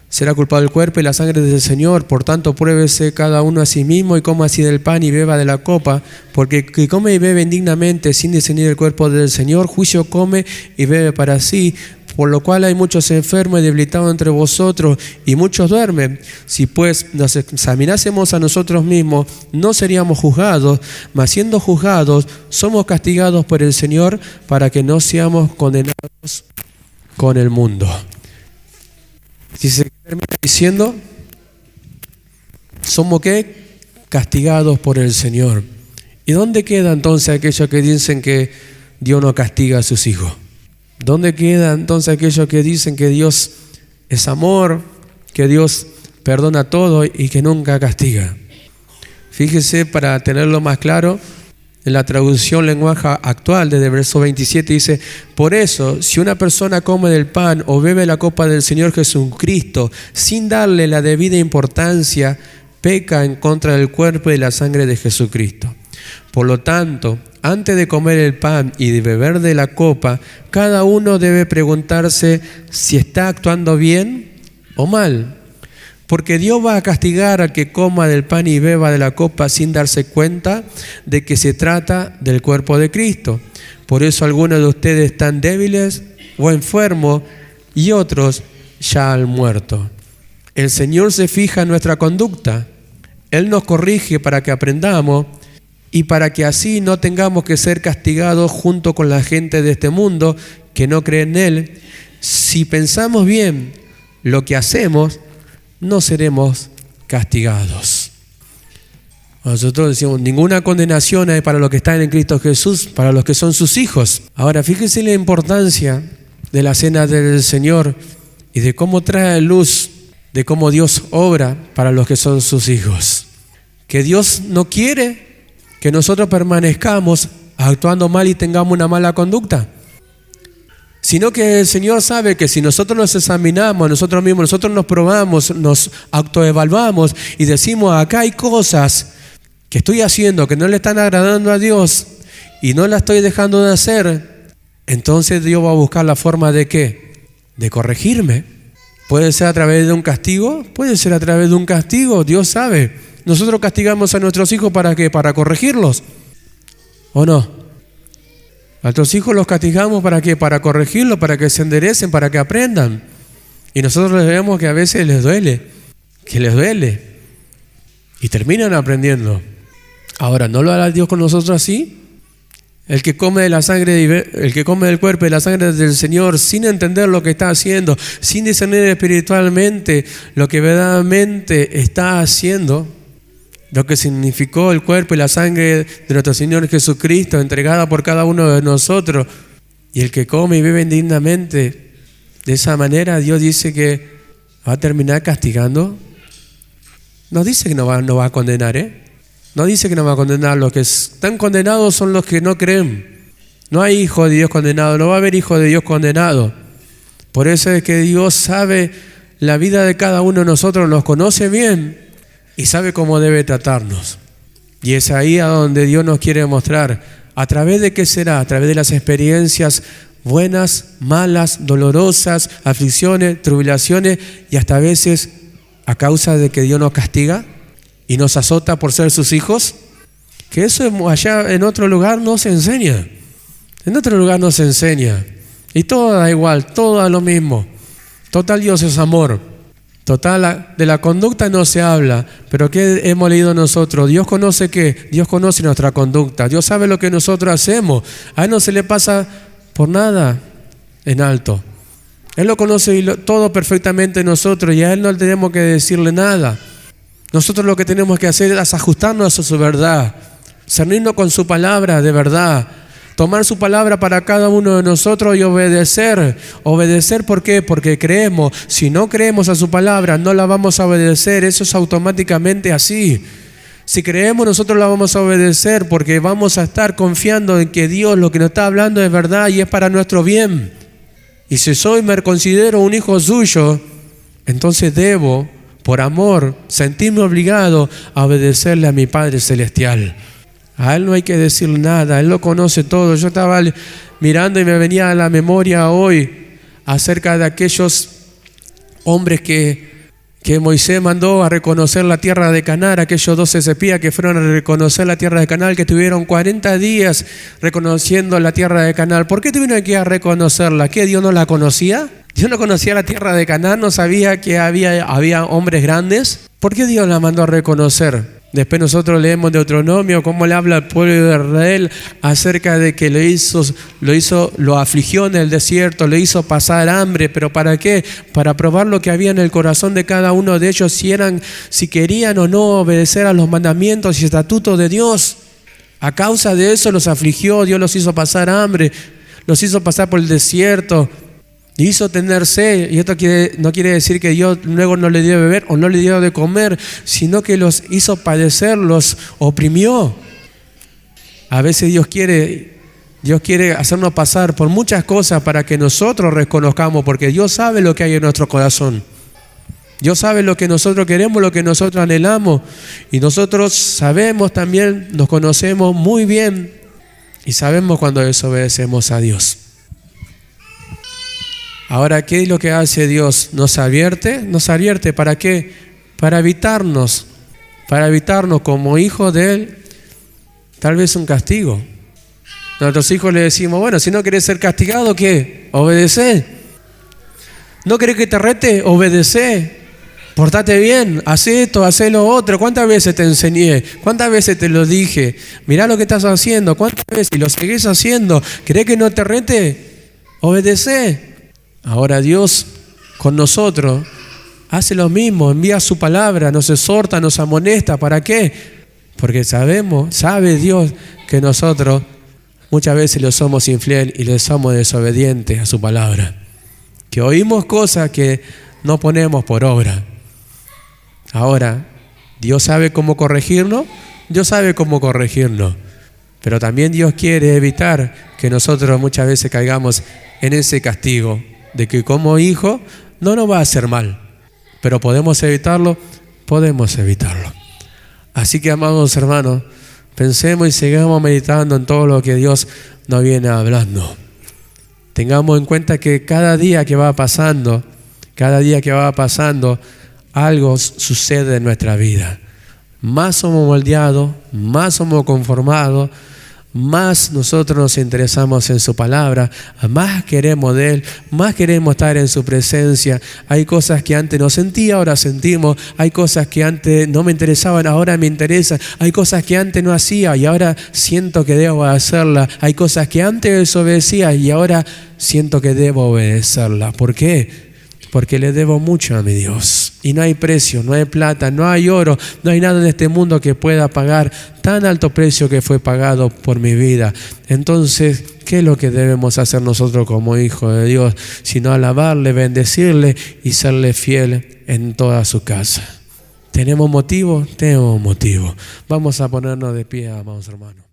del cuerpo y la sangre del Señor. Por tanto, pruébese cada uno a sí mismo y coma así del pan y beba de la copa, porque el que come y bebe indignamente sin discernir el cuerpo del Señor, juicio come y bebe para sí. Por lo cual hay muchos enfermos y debilitados entre vosotros, y muchos duermen. Si pues nos examinásemos a nosotros mismos, no seríamos juzgados, mas siendo juzgados, somos castigados por el Señor, para que no seamos condenados con el mundo. Si se termina diciendo, ¿somos qué? Castigados por el Señor. ¿Y dónde queda entonces aquellos que dicen que Dios no castiga a sus hijos? ¿Dónde queda entonces aquellos que dicen que Dios es amor, que Dios perdona todo y que nunca castiga? Fíjese, para tenerlo más claro, en la traducción lenguaje actual, desde el verso 27, dice: por eso, si una persona come del pan o bebe la copa del Señor Jesucristo sin darle la debida importancia, peca en contra del cuerpo y la sangre de Jesucristo. Por lo tanto, antes de comer el pan y de beber de la copa, cada uno debe preguntarse si está actuando bien o mal. Porque Dios va a castigar al que coma del pan y beba de la copa sin darse cuenta de que se trata del cuerpo de Cristo. Por eso algunos de ustedes están débiles o enfermos y otros ya han muerto. El Señor se fija en nuestra conducta. Él nos corrige para que aprendamos y para que así no tengamos que ser castigados junto con la gente de este mundo que no cree en Él. Si pensamos bien lo que hacemos, no seremos castigados. Nosotros decimos, ninguna condenación hay para los que están en Cristo Jesús, para los que son sus hijos. Ahora, fíjense la importancia de la cena del Señor y de cómo trae luz, de cómo Dios obra para los que son sus hijos. Que Dios no quiere que nosotros permanezcamos actuando mal y tengamos una mala conducta, sino que el Señor sabe que si nosotros nos examinamos a nosotros mismos, nosotros nos probamos, nos autoevaluamos y decimos, acá hay cosas que estoy haciendo que no le están agradando a Dios y no las estoy dejando de hacer, entonces Dios va a buscar la forma de ¿qué? De corregirme. Puede ser a través de un castigo, puede ser a través de un castigo, Dios sabe. Nosotros castigamos a nuestros hijos ¿para qué? Para corregirlos, ¿o no? A nuestros hijos los castigamos ¿para qué? Para corregirlos, para que se enderecen, para que aprendan. Y nosotros les vemos que a veces les duele, y terminan aprendiendo. Ahora, ¿no lo hará Dios con nosotros así? El que come de la sangre, el que come del cuerpo y de la sangre del Señor sin entender lo que está haciendo, sin discernir espiritualmente lo que verdaderamente está haciendo, lo que significó el cuerpo y la sangre de nuestro Señor Jesucristo entregada por cada uno de nosotros, y el que come y bebe indignamente, de esa manera Dios dice que va a terminar castigando. No dice que no va a condenar, No dice que no va a condenar. Los que están condenados son los que no creen. No hay hijo de Dios condenado, no va a haber hijo de Dios condenado. Por eso es que Dios sabe la vida de cada uno de nosotros, nos conoce bien y sabe cómo debe tratarnos. Y es ahí a donde Dios nos quiere mostrar. ¿A través de qué será? A través de las experiencias buenas, malas, dolorosas, aflicciones, tribulaciones y hasta a veces a causa de que Dios nos castiga y nos azota por ser sus hijos. Que eso allá en otro lugar no se enseña. En otro lugar no se enseña. Y todo da igual, todo da lo mismo. Total, Dios es amor. Total, de la conducta no se habla. Pero ¿qué hemos leído nosotros? Dios conoce ¿qué? Dios conoce nuestra conducta. Dios sabe lo que nosotros hacemos. A Él no se le pasa por nada en alto. Él lo conoce todo perfectamente nosotros y a Él no tenemos que decirle nada. Nosotros lo que tenemos que hacer es ajustarnos a su verdad, cernirnos con su palabra de verdad, tomar su palabra para cada uno de nosotros y obedecer. ¿Obedecer por qué? Porque creemos. Si no creemos a su palabra, no la vamos a obedecer. Eso es automáticamente así. Si creemos, nosotros la vamos a obedecer porque vamos a estar confiando en que Dios lo que nos está hablando es verdad y es para nuestro bien. Y si me considero un hijo suyo, entonces debo, por amor, sentirme obligado a obedecerle a mi Padre Celestial. A Él no hay que decir nada, Él lo conoce todo. Yo estaba mirando y me venía a la memoria hoy acerca de aquellos hombres que Moisés mandó a reconocer la tierra de Canaán, aquellos 12 espías que fueron a reconocer la tierra de Canaán, que tuvieron 40 días reconociendo la tierra de Canaán. ¿Por qué tuvieron que ir a reconocerla? ¿Qué, Dios no la conocía? ¿Dios no conocía la tierra de Canaán? ¿No sabía que había hombres grandes? ¿Por qué Dios la mandó a reconocer? Después nosotros leemos Deuteronomio, cómo le habla al pueblo de Israel acerca de que lo afligió en el desierto, le hizo pasar hambre. ¿Pero para qué? Para probar lo que había en el corazón de cada uno de ellos, si querían o no obedecer a los mandamientos y estatutos de Dios. A causa de eso los afligió, Dios los hizo pasar hambre, los hizo pasar por el desierto, hizo tener sed. Y esto no quiere decir que Dios luego no le dio de beber o no le dio de comer, sino que los hizo padecer, los oprimió. A veces Dios quiere hacernos pasar por muchas cosas para que nosotros reconozcamos, porque Dios sabe lo que hay en nuestro corazón. Dios sabe lo que nosotros queremos, lo que nosotros anhelamos. Y nosotros sabemos también, nos conocemos muy bien y sabemos cuando desobedecemos a Dios. Ahora, ¿qué es lo que hace Dios? Nos advierte. ¿Para qué? Para evitarnos como hijos de Él, tal vez un castigo. A nuestros hijos le decimos, bueno, si no querés ser castigado, ¿qué? Obedecé. ¿No querés que te rete? Obedecé. Portate bien, haz esto, haz lo otro. ¿Cuántas veces te enseñé? ¿Cuántas veces te lo dije? Mirá lo que estás haciendo. ¿Cuántas veces? Y lo seguís haciendo. ¿Querés que no te rete? Obedecé. Ahora Dios con nosotros hace lo mismo, envía su palabra, nos exhorta, nos amonesta. ¿Para qué? Porque sabe Dios que nosotros muchas veces le somos infieles y le somos desobedientes a su palabra. Que oímos cosas que no ponemos por obra. Ahora, ¿Dios sabe cómo corregirnos? Dios sabe cómo corregirnos. Pero también Dios quiere evitar que nosotros muchas veces caigamos en ese castigo de que como hijo no nos va a hacer mal, pero podemos evitarlo. Así que, amados hermanos, pensemos y sigamos meditando en todo lo que Dios nos viene hablando. Tengamos en cuenta que cada día que va pasando, algo sucede en nuestra vida. Más somos moldeados, más somos conformados, más nosotros nos interesamos en su palabra, más queremos de Él, más queremos estar en su presencia. Hay cosas que antes no sentía, ahora sentimos. Hay cosas que antes no me interesaban, ahora me interesan. Hay cosas que antes no hacía y ahora siento que debo hacerlas. Hay cosas que antes desobedecía y ahora siento que debo obedecerlas. ¿Por qué? Porque le debo mucho a mi Dios. Y no hay precio, no hay plata, no hay oro, no hay nada en este mundo que pueda pagar tan alto precio que fue pagado por mi vida. Entonces, ¿qué es lo que debemos hacer nosotros como hijos de Dios? Sino alabarle, bendecirle y serle fiel en toda su casa. ¿Tenemos motivo? Tenemos motivo. Vamos a ponernos de pie, amados hermanos.